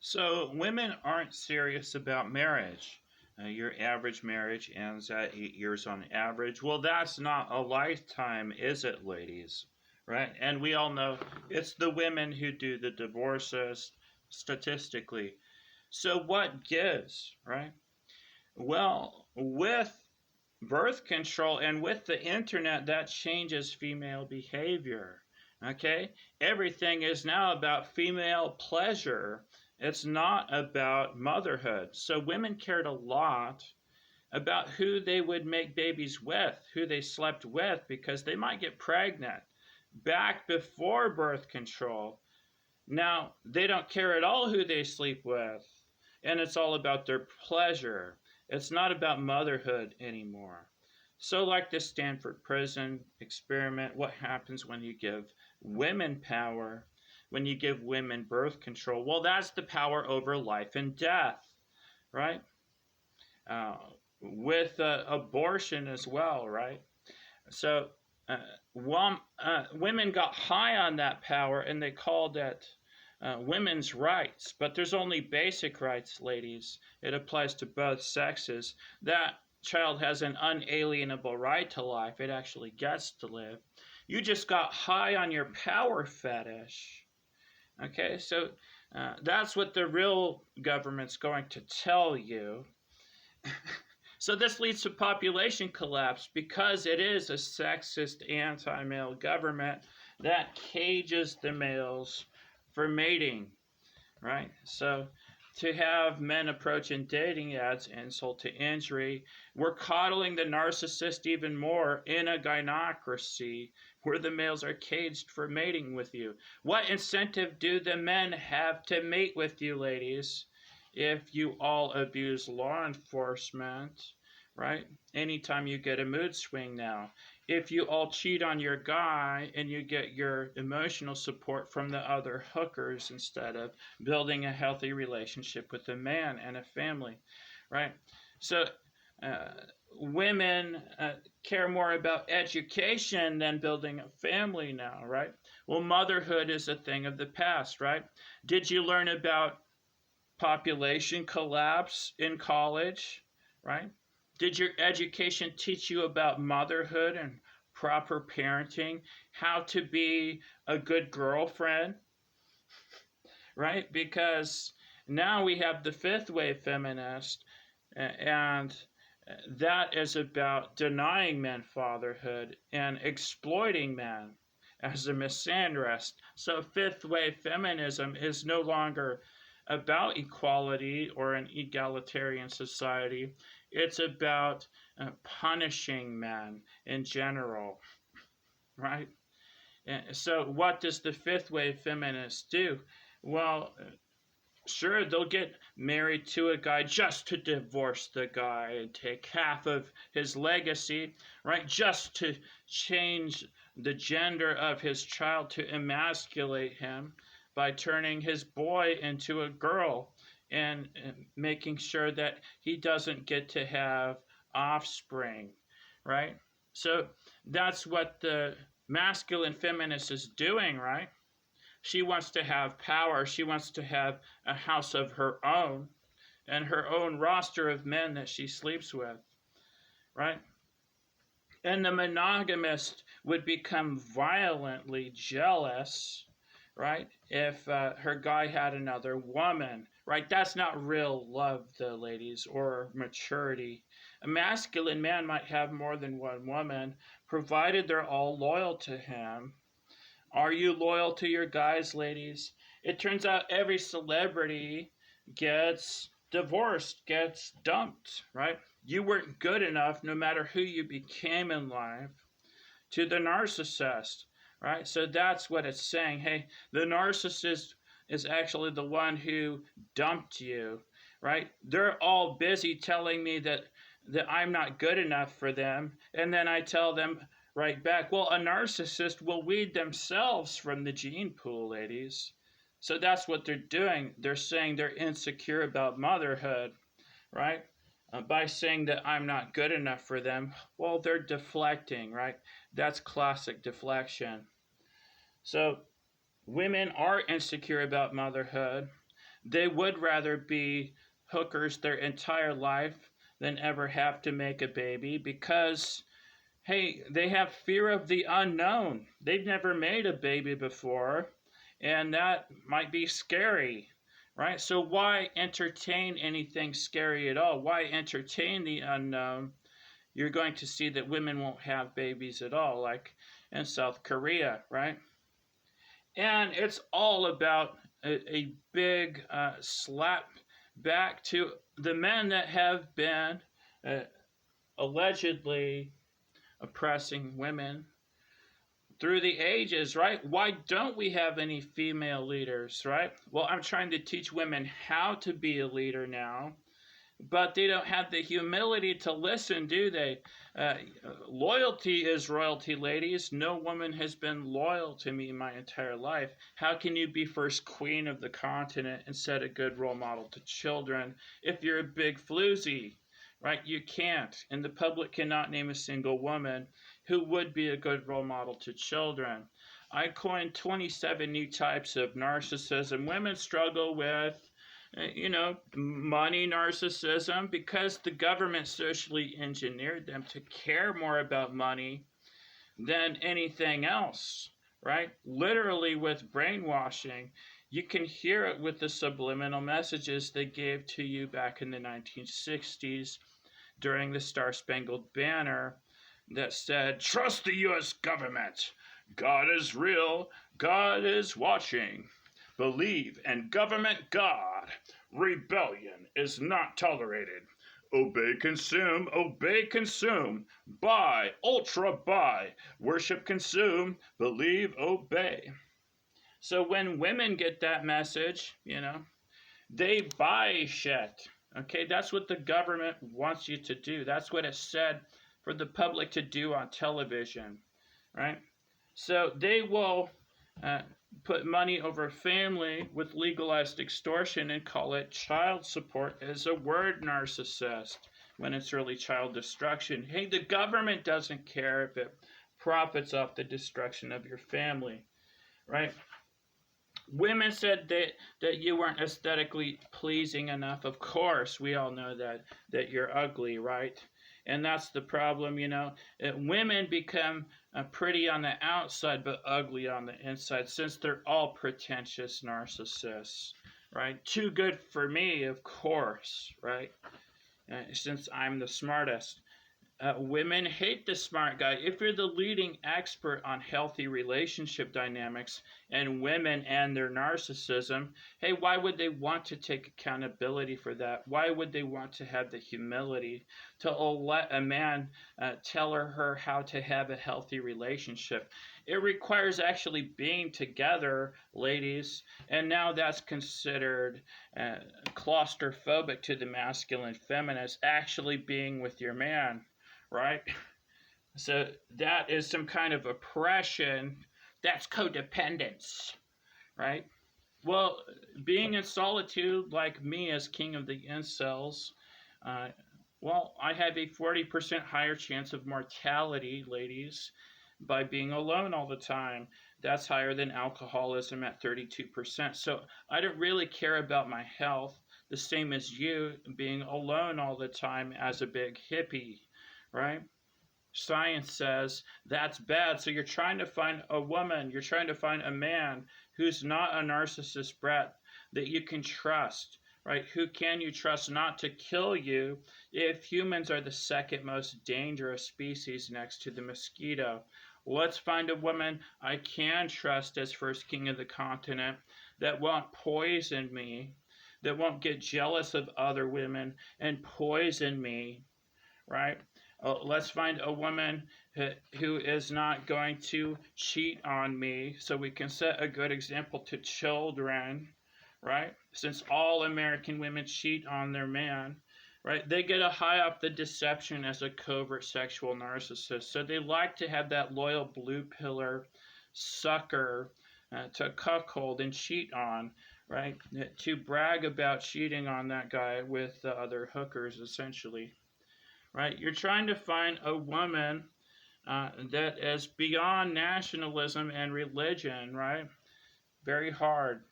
So women aren't serious about marriage. Your average marriage ends at 8 years on average. Well, that's not a lifetime, is it, ladies? Right? And we all know it's the women who do the divorces statistically. So what gives, right? Well, with birth control and with the internet, that changes female behavior. Okay? Everything is now about female pleasure. It's not about motherhood. So women cared a lot about who they would make babies with, who they slept with, because they might get pregnant back before birth control. Now, they don't care at all who they sleep with, and it's all about their pleasure. It's not about motherhood anymore. So, like the Stanford Prison experiment, what happens when you give women power, when you give women birth control? Well, that's the power over life and death, right? With abortion as well, right? So, women got high on that power and they called it women's rights. But there's only basic rights, ladies. It applies to both sexes. That child has an unalienable right to life, it actually gets to live. You just got high on your power fetish. Okay, so that's what the real government's going to tell you. So this leads to population collapse because it is a sexist anti-male government that cages the males for mating, right? So to have men approaching dating ads insult to injury, we're coddling the narcissist even more in a gynocracy where the males are caged for mating with you. What incentive do the men have to mate with you, ladies? If you all abuse law enforcement, right? Anytime you get a mood swing now, if you all cheat on your guy and you get your emotional support from the other hookers instead of building a healthy relationship with a man and a family, right? So, women care more about education than building a family now, right? Well, motherhood is a thing of the past, right? Did you learn about population collapse in college, right? Did your education teach you about motherhood and proper parenting, how to be a good girlfriend, right? Because now we have the fifth wave feminist, and that is about denying men fatherhood and exploiting men as a misandrist. So fifth wave feminism is no longer about equality or an egalitarian society. It's about punishing men in general, right? So, what does the fifth wave feminist do? Well, sure, they'll get married to a guy just to divorce the guy and take half of his legacy, right? Just to change the gender of his child to emasculate him by turning his boy into a girl and making sure that he doesn't get to have offspring, right? So that's what the masculine feminist is doing, right? She wants to have power. She wants to have a house of her own and her own roster of men that she sleeps with, right? And the monogamist would become violently jealous, right? If her guy had another woman, right? That's not real love, though, ladies, or maturity. A masculine man might have more than one woman, provided they're all loyal to him. Are you loyal to your guys, ladies? It turns out every celebrity gets divorced, gets dumped, right? You weren't good enough no matter who you became in life to the narcissist, right? So that's what it's saying. Hey, the narcissist is actually the one who dumped you, right? They're all busy telling me that I'm not good enough for them, and then I tell them right back, well, a narcissist will weed themselves from the gene pool, ladies. So that's what they're doing. They're saying they're insecure about motherhood, right? By saying that I'm not good enough for them, well, they're deflecting, right? That's classic deflection. So women are insecure about motherhood, They would rather be hookers their entire life than ever have to make a baby because, hey, they have fear of the unknown. They've never made a baby before, and that might be scary, right? So, why entertain anything scary at all? Why entertain the unknown? You're going to see that women won't have babies at all, like in South Korea, right? And it's all about a big slap back to the men that have been uh, allegedly oppressing women through the ages, right? Why don't we have any female leaders, right? Well, I'm trying to teach women how to be a leader now, but they don't have the humility to listen, do they? Uh, Loyalty is royalty, ladies. No woman has been loyal to me my entire life. How can you be first queen of the continent and set a good role model to children if you're a big floozy? Right? You can't. And the public cannot name a single woman who would be a good role model to children. I coined 27 new types of narcissism women struggle with. Money narcissism because the government socially engineered them to care more about money than anything else, right? Literally with brainwashing. You can hear it with the subliminal messages they gave to you back in the 1960s during the Star Spangled Banner that said, "Trust the U.S. government. God is real. God is watching. Believe in government God. Rebellion is not tolerated. Obey, consume. Buy, ultra buy. Worship, consume. Believe, obey." So when women get that message, they buy shit. Okay, that's what the government wants you to do. That's what it's said for the public to do on television, right? So they will uh, put money over family with legalized extortion and call it child support as a word narcissist when it's really child destruction. Hey, the government doesn't care if it profits off the destruction of your family, right? Women said that you weren't aesthetically pleasing enough. Of course, we all know that you're ugly, right? And that's the problem, women become pretty on the outside but ugly on the inside since they're all pretentious narcissists, right? Too good for me, of course, right? Since I'm the smartest. Women hate the smart guy. If you're the leading expert on healthy relationship dynamics and women and their narcissism, hey, why would they want to take accountability for that? Why would they want to have the humility to let a man tell her how to have a healthy relationship? It requires actually being together, ladies, and now that's considered claustrophobic to the masculine feminist, actually being with your man. Right? So that is some kind of oppression. That's codependence, right? Well, being in solitude, like me as king of the incels, I have a 40% higher chance of mortality, ladies, by being alone all the time. That's higher than alcoholism at 32%. So I don't really care about my health, the same as you being alone all the time as a big hippie, right? Science says that's bad. So you're trying to find a woman, you're trying to find a man who's not a narcissist brat that you can trust, right? Who can you trust not to kill you if humans are the second most dangerous species next to the mosquito? Let's find a woman I can trust as first king of the continent that won't poison me, that won't get jealous of other women and poison me, right? Let's find a woman who is not going to cheat on me so we can set a good example to children, right? Since all American women cheat on their man, right? They get a high off the deception as a covert sexual narcissist. So they like to have that loyal blue pillar sucker to cuckold and cheat on, right? To brag about cheating on that guy with the other hookers, essentially. Right? You're trying to find a woman that is beyond nationalism and religion, right? Very hard.